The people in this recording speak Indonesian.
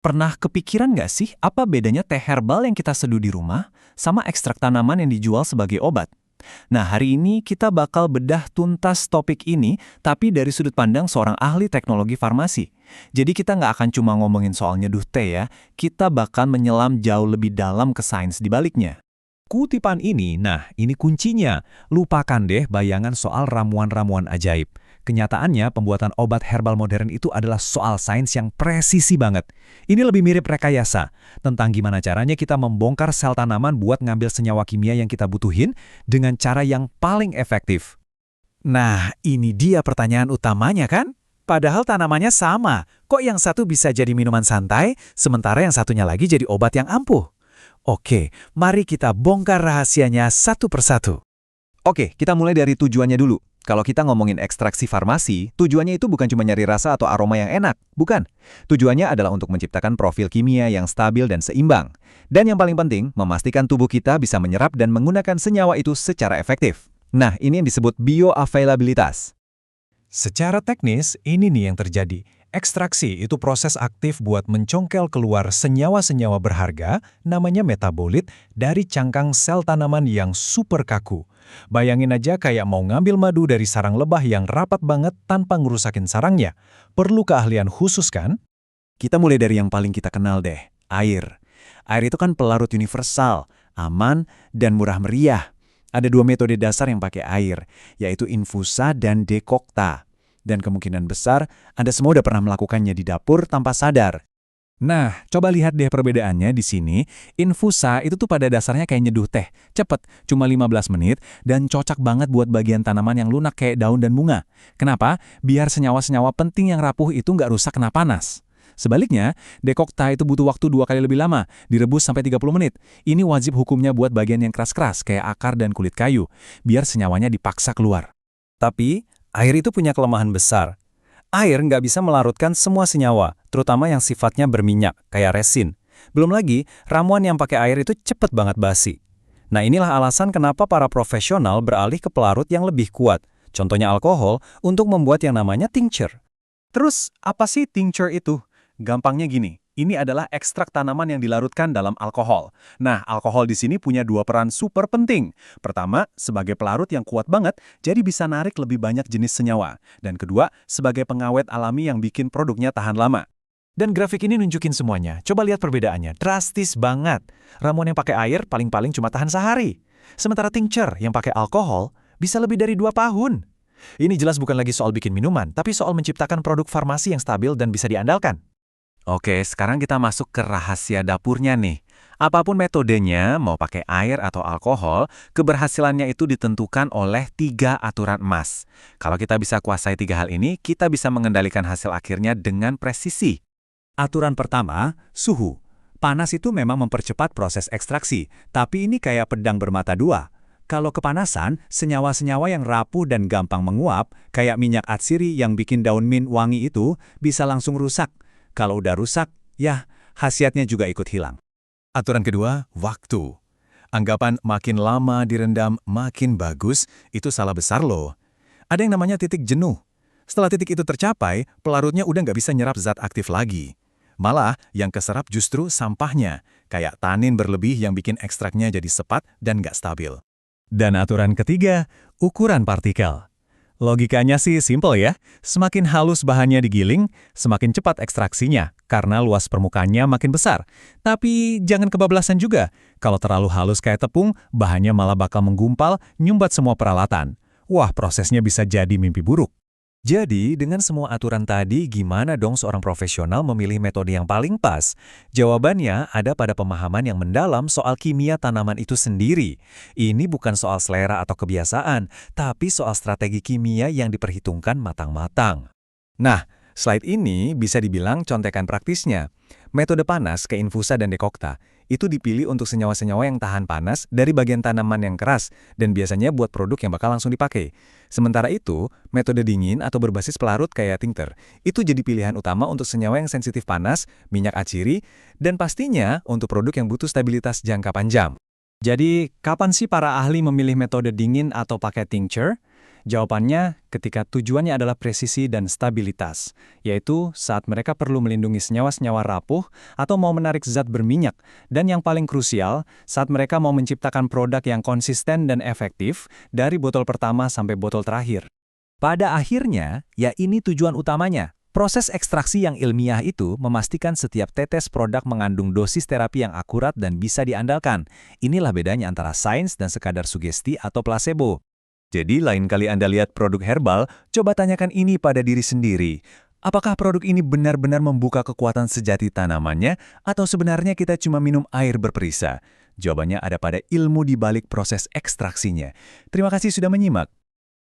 Pernah kepikiran nggak sih apa bedanya teh herbal yang kita seduh di rumah sama ekstrak tanaman yang dijual sebagai obat? Nah, hari ini kita bakal bedah tuntas topik ini, tapi dari sudut pandang seorang ahli teknologi farmasi. Jadi kita nggak akan cuma ngomongin soal nyeduh teh ya, kita bahkan menyelam jauh lebih dalam ke sains di baliknya. Kutipan ini, nah ini kuncinya. Lupakan deh bayangan soal ramuan-ramuan ajaib. Kenyataannya, pembuatan obat herbal modern itu adalah soal sains yang presisi banget. Ini lebih mirip rekayasa, tentang gimana caranya kita membongkar sel tanaman buat ngambil senyawa kimia yang kita butuhin dengan cara yang paling efektif. Nah, ini dia pertanyaan utamanya kan? Padahal tanamannya sama, kok yang satu bisa jadi minuman santai, sementara yang satunya lagi jadi obat yang ampuh? Oke, mari kita bongkar rahasianya satu persatu. Oke, kita mulai dari tujuannya dulu. Kalau kita ngomongin ekstraksi farmasi, tujuannya itu bukan cuma nyari rasa atau aroma yang enak, bukan. Tujuannya adalah untuk menciptakan profil kimia yang stabil dan seimbang. Dan yang paling penting, memastikan tubuh kita bisa menyerap dan menggunakan senyawa itu secara efektif. Nah, ini yang disebut bioavailabilitas. Secara teknis, ini nih yang terjadi. Ekstraksi itu proses aktif buat mencongkel keluar senyawa-senyawa berharga, namanya metabolit, dari cangkang sel tanaman yang super kaku. Bayangin aja kayak mau ngambil madu dari sarang lebah yang rapat banget tanpa ngerusakin sarangnya. Perlu keahlian khusus kan? Kita mulai dari yang paling kita kenal deh, air. Air itu kan pelarut universal, aman, dan murah meriah. Ada dua metode dasar yang pakai air, yaitu infusa dan dekokta. Dan kemungkinan besar, Anda semua udah pernah melakukannya di dapur tanpa sadar. Nah, coba lihat deh perbedaannya di sini. Infusa itu tuh pada dasarnya kayak nyeduh teh. Cepet, cuma 15 menit, dan cocok banget buat bagian tanaman yang lunak kayak daun dan bunga. Kenapa? Biar senyawa-senyawa penting yang rapuh itu nggak rusak kena panas. Sebaliknya, dekokta itu butuh waktu 2 kali lebih lama, direbus sampai 30 menit. Ini wajib hukumnya buat bagian yang keras-keras, kayak akar dan kulit kayu, biar senyawanya dipaksa keluar. Tapi, air itu punya kelemahan besar. Air nggak bisa melarutkan semua senyawa, terutama yang sifatnya berminyak, kayak resin. Belum lagi, ramuan yang pakai air itu cepet banget basi. Nah, inilah alasan kenapa para profesional beralih ke pelarut yang lebih kuat, contohnya alkohol, untuk membuat yang namanya tincture. Terus, apa sih tincture itu? Gampangnya gini, ini adalah ekstrak tanaman yang dilarutkan dalam alkohol. Nah, alkohol di sini punya dua peran super penting. Pertama, sebagai pelarut yang kuat banget, jadi bisa narik lebih banyak jenis senyawa. Dan kedua, sebagai pengawet alami yang bikin produknya tahan lama. Dan grafik ini nunjukin semuanya. Coba lihat perbedaannya, drastis banget. Ramuan yang pakai air paling-paling cuma tahan sehari. Sementara tincture yang pakai alkohol bisa lebih dari 2 tahun. Ini jelas bukan lagi soal bikin minuman, tapi soal menciptakan produk farmasi yang stabil dan bisa diandalkan. Oke, sekarang kita masuk ke rahasia dapurnya nih. Apapun metodenya, mau pakai air atau alkohol, keberhasilannya itu ditentukan oleh 3 aturan emas. Kalau kita bisa kuasai 3 hal ini, kita bisa mengendalikan hasil akhirnya dengan presisi. Aturan pertama, suhu. Panas itu memang mempercepat proses ekstraksi, tapi ini kayak pedang bermata dua. Kalau kepanasan, senyawa-senyawa yang rapuh dan gampang menguap, kayak minyak atsiri yang bikin daun mint wangi itu, bisa langsung rusak. Kalau udah rusak, ya, khasiatnya juga ikut hilang. Aturan kedua, waktu. Anggapan makin lama direndam, makin bagus, itu salah besar loh. Ada yang namanya titik jenuh. Setelah titik itu tercapai, pelarutnya udah nggak bisa nyerap zat aktif lagi. Malah, yang keserap justru sampahnya, kayak tanin berlebih yang bikin ekstraknya jadi sepat dan nggak stabil. Dan aturan ketiga, ukuran partikel. Logikanya sih simple ya, semakin halus bahannya digiling, semakin cepat ekstraksinya, karena luas permukaannya makin besar. Tapi jangan kebablasan juga, kalau terlalu halus kayak tepung, bahannya malah bakal menggumpal, nyumbat semua peralatan. Wah, prosesnya bisa jadi mimpi buruk. Jadi, dengan semua aturan tadi, gimana dong seorang profesional memilih metode yang paling pas? Jawabannya ada pada pemahaman yang mendalam soal kimia tanaman itu sendiri. Ini bukan soal selera atau kebiasaan, tapi soal strategi kimia yang diperhitungkan matang-matang. Nah, slide ini bisa dibilang contekan praktisnya. Metode panas ke infusa dan dekokta itu dipilih untuk senyawa-senyawa yang tahan panas dari bagian tanaman yang keras dan biasanya buat produk yang bakal langsung dipakai. Sementara itu, metode dingin atau berbasis pelarut kayak tincture itu jadi pilihan utama untuk senyawa yang sensitif panas, minyak atsiri, dan pastinya untuk produk yang butuh stabilitas jangka panjang. Jadi, kapan sih para ahli memilih metode dingin atau pakai tincture? Jawabannya ketika tujuannya adalah presisi dan stabilitas, yaitu saat mereka perlu melindungi senyawa-senyawa rapuh atau mau menarik zat berminyak, dan yang paling krusial, saat mereka mau menciptakan produk yang konsisten dan efektif dari botol pertama sampai botol terakhir. Pada akhirnya, ya ini tujuan utamanya. Proses ekstraksi yang ilmiah itu memastikan setiap tetes produk mengandung dosis terapi yang akurat dan bisa diandalkan. Inilah bedanya antara sains dan sekadar sugesti atau placebo. Jadi lain kali Anda lihat produk herbal, coba tanyakan ini pada diri sendiri. Apakah produk ini benar-benar membuka kekuatan sejati tanamannya, atau sebenarnya kita cuma minum air berperisa? Jawabannya ada pada ilmu di balik proses ekstraksinya. Terima kasih sudah menyimak.